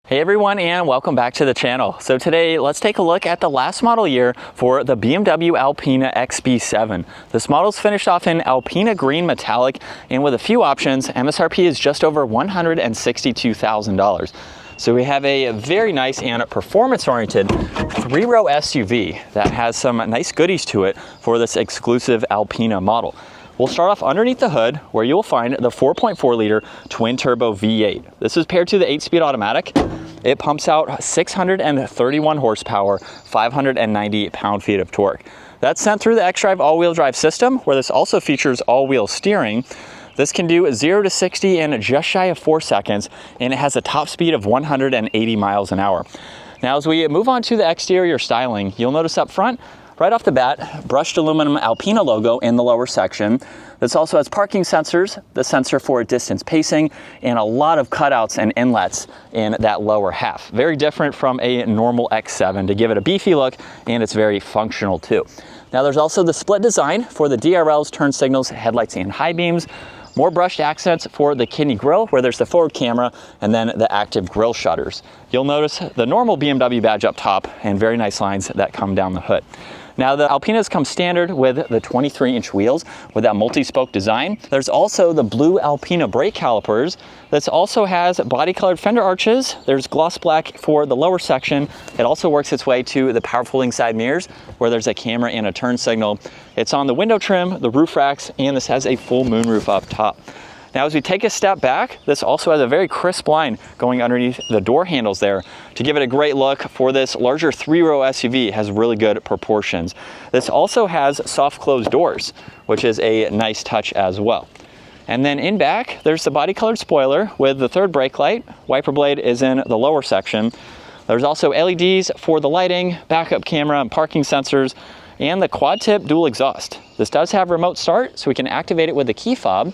Hey everyone, and welcome back to the channel. So today let's take a look at the last model year for the BMW Alpina XB7. This model is finished off in Alpina green metallic, and with a few options, MSRP is just over $162,000. So we have a very nice and performance-oriented three-row SUV that has some nice goodies to it for this exclusive Alpina model. We'll start off underneath the hood, where you'll find the 4.4-liter twin-turbo V8. This is paired to the 8-speed automatic. It pumps out 631 horsepower, 590 pound-feet of torque. That's sent through the xDrive all-wheel drive system, where this also features all-wheel steering. This can do 0 to 60 in just shy of 4 seconds, and it has a top speed of 180 miles an hour. Now, as we move on to the exterior styling, you'll notice up front, right off the bat, brushed aluminum Alpina logo in the lower section. This also has parking sensors, the sensor for distance pacing, and a lot of cutouts and inlets in that lower half. Very different from a normal X7 to give it a beefy look, and it's very functional too. Now there's also the split design for the DRLs, turn signals, headlights, and high beams. More brushed accents for the kidney grille, where there's the forward camera and then the active grille shutters. You'll notice the normal BMW badge up top and very nice lines that come down the hood. Now the Alpinas come standard with the 23-inch wheels with that multi-spoke design. There's also the blue Alpina brake calipers. This also has body-colored fender arches. There's gloss black for the lower section. It also works its way to the power folding side mirrors, where there's a camera and a turn signal. It's on the window trim, the roof racks, and this has a full moonroof up top. Now, as we take a step back, this also has a very crisp line going underneath the door handles there to give it a great look for this larger three-row SUV. It has really good proportions. This also has soft closed doors, which is a nice touch as well. And then in back, there's the body-colored spoiler with the third brake light. Wiper blade is in the lower section. There's also LEDs for the lighting, backup camera, and parking sensors, and the quad-tip dual exhaust. This does have remote start, so we can activate it with the key fob,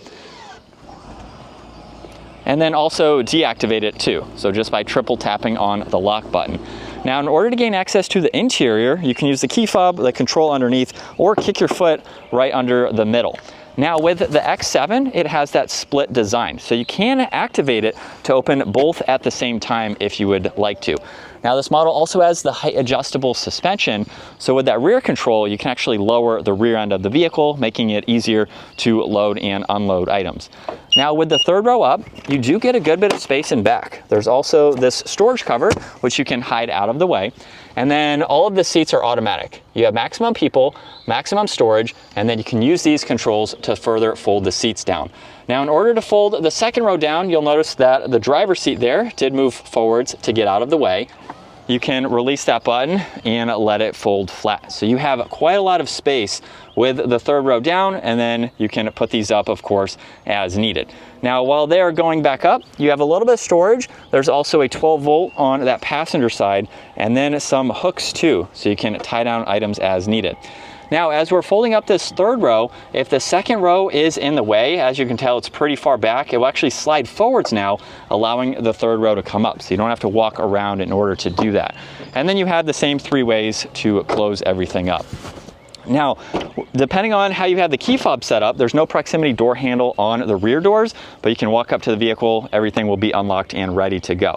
and then also deactivate it too, so just by triple tapping on the lock button. Now, in order to gain access to the interior, you can use the key fob, the control underneath, or kick your foot right under the middle. Now, with the X7, it has that split design, so you can activate it to open both at the same time if you would like to. Now, this model also has the height adjustable suspension, so with that rear control, you can actually lower the rear end of the vehicle, making it easier to load and unload items. Now, with the third row up, you do get a good bit of space in back. There's also this storage cover, which you can hide out of the way. And then all of the seats are automatic. You have maximum people, maximum storage, and then you can use these controls to further fold the seats down. Now, in order to fold the second row down, you'll notice that the driver's seat there did move forwards to get out of the way. You can release that button and let it fold flat. So you have quite a lot of space with the third row down, and then you can put these up, of course, as needed. Now, while they are going back up, you have a little bit of storage. There's also a 12-volt on that passenger side, and then some hooks too, so you can tie down items as needed. Now, as we're folding up this third row, if the second row is in the way, as you can tell, it's pretty far back, it will actually slide forwards now, allowing the third row to come up. So you don't have to walk around in order to do that. And then you have the same 3 ways to close everything up. Now, depending on how you have the key fob set up, there's no proximity door handle on the rear doors, but you can walk up to the vehicle, everything will be unlocked and ready to go.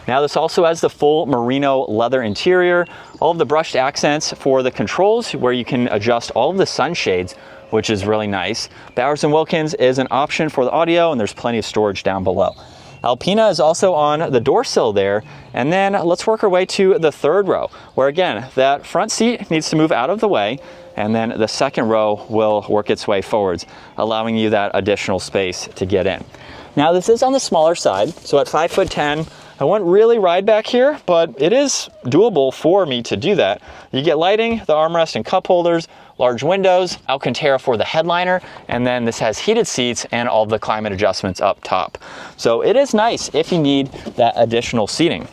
Now, this also has the full merino leather interior, all of the brushed accents for the controls, where you can adjust all of the sunshades, which is really nice. Bowers & Wilkins is an option for the audio, and there's plenty of storage down below. Alpina is also on the door sill there. And then let's work our way to the third row, where again, that front seat needs to move out of the way, and then the second row will work its way forwards, allowing you that additional space to get in. Now, this is on the smaller side, so at 5'10", I wouldn't really ride back here, but it is doable for me to do that. You get lighting, the armrest and cup holders, large windows, Alcantara for the headliner, and then this has heated seats and all the climate adjustments up top. So it is nice if you need that additional seating.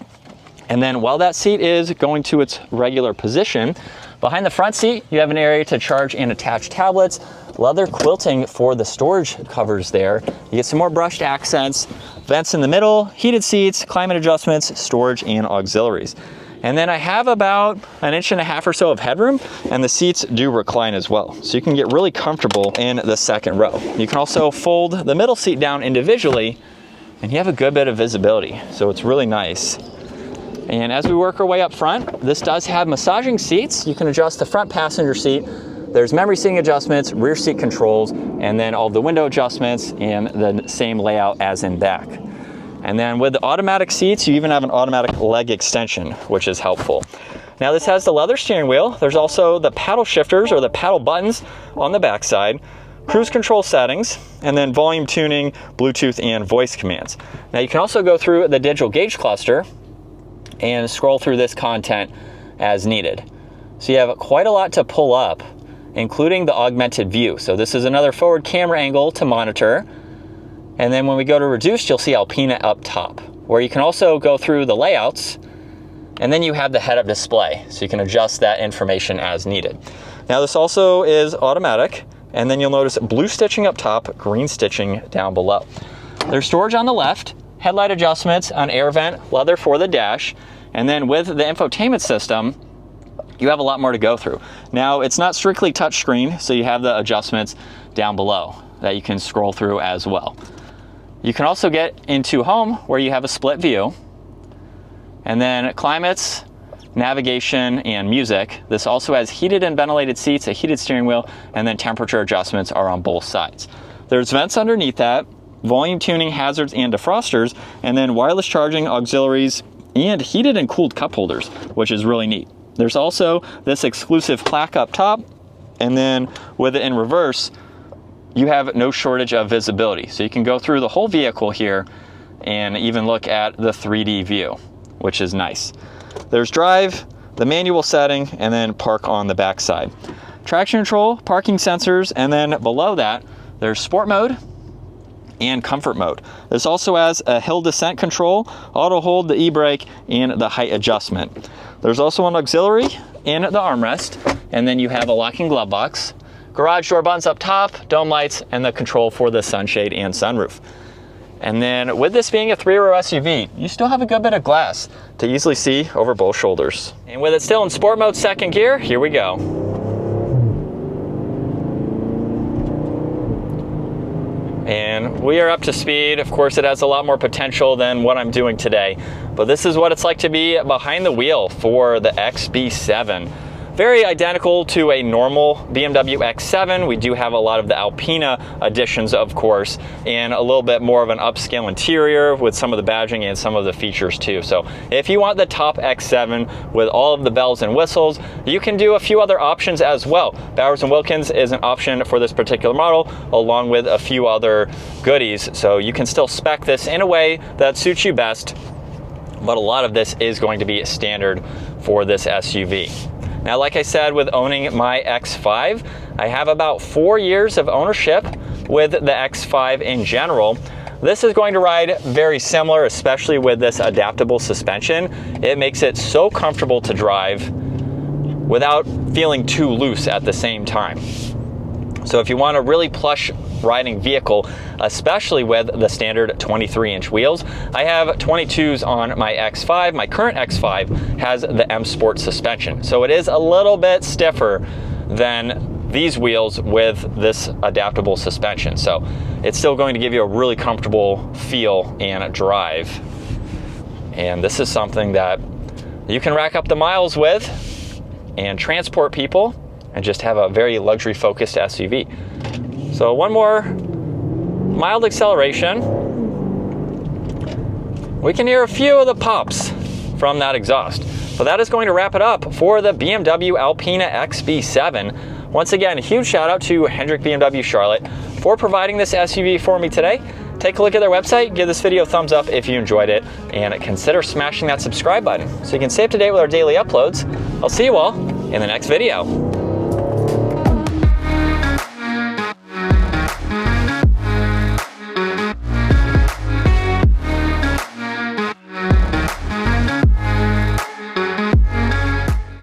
And then while that seat is going to its regular position, behind the front seat, you have an area to charge and attach tablets, leather quilting for the storage covers there. You get some more brushed accents, vents in the middle, heated seats, climate adjustments, storage, and auxiliaries. And then I have about 1.5 inches or so of headroom, and the seats do recline as well. So you can get really comfortable in the second row. You can also fold the middle seat down individually, and you have a good bit of visibility. So it's really nice. And as we work our way up front, this does have massaging seats. You can adjust the front passenger seat. There's memory seating adjustments, rear seat controls, and then all the window adjustments and the same layout as in back. And then with the automatic seats, you even have an automatic leg extension, which is helpful. Now this has the leather steering wheel. There's also the paddle shifters or the paddle buttons on the back side, cruise control settings, and then volume tuning, Bluetooth, and voice commands. Now you can also go through the digital gauge cluster and scroll through this content as needed. So you have quite a lot to pull up, including the augmented view. So this is another forward camera angle to monitor. And then when we go to reduced, you'll see Alpina up top, where you can also go through the layouts, and then you have the head-up display, so you can adjust that information as needed. Now this also is automatic, and then you'll notice blue stitching up top, green stitching down below. There's storage on the left, headlight adjustments, an air vent, leather for the dash, and then with the infotainment system, you have a lot more to go through. Now, it's not strictly touchscreen, so you have the adjustments down below that you can scroll through as well. You can also get into home where you have a split view, and then climates, navigation, and music. This also has heated and ventilated seats, a heated steering wheel, and then temperature adjustments are on both sides. There's vents underneath that, volume tuning, hazards, and defrosters, and then wireless charging, auxiliaries, and heated and cooled cup holders, which is really neat. There's also this exclusive plaque up top, and then with it in reverse, you have no shortage of visibility. So you can go through the whole vehicle here and even look at the 3D view, which is nice. There's drive, the manual setting, and then park on the back side. Traction control, parking sensors, and then below that, there's sport mode and comfort mode. This also has a hill descent control, auto hold, the e-brake, and the height adjustment. There's also an auxiliary and the armrest, and then you have a locking glove box, garage door buttons up top, dome lights, and the control for the sunshade and sunroof. And then with this being a 3-row SUV, you still have a good bit of glass to easily see over both shoulders. And with it still in sport mode second gear, here we go. And we are up to speed. Of course, it has a lot more potential than what I'm doing today, but this is what it's like to be behind the wheel for the XB7. Very identical to a normal BMW X7. We do have a lot of the Alpina additions, of course, and a little bit more of an upscale interior with some of the badging and some of the features too. So if you want the top X7 with all of the bells and whistles, you can do a few other options as well. Bowers & Wilkins is an option for this particular model, along with a few other goodies. So you can still spec this in a way that suits you best, but a lot of this is going to be standard for this SUV. Now, like I said, with owning my X5, I have about 4 years of ownership with the X5 in general. This is going to ride very similar, especially with this adaptable suspension. It makes it so comfortable to drive without feeling too loose at the same time. So if you want a really plush riding vehicle, especially with the standard 23-inch wheels, I have 22s on my X5. My current X5 has the M Sport suspension, so it is a little bit stiffer than these wheels with this adaptable suspension. So it's still going to give you a really comfortable feel and drive. And this is something that you can rack up the miles with and transport people and just have a very luxury focused SUV. So one more mild acceleration. We can hear a few of the pops from that exhaust. But that is going to wrap it up for the BMW Alpina XB7. Once again, a huge shout out to Hendrick BMW Charlotte for providing this SUV for me today. Take a look at their website, give this video a thumbs up if you enjoyed it, and consider smashing that subscribe button so you can stay up to date with our daily uploads. I'll see you all in the next video.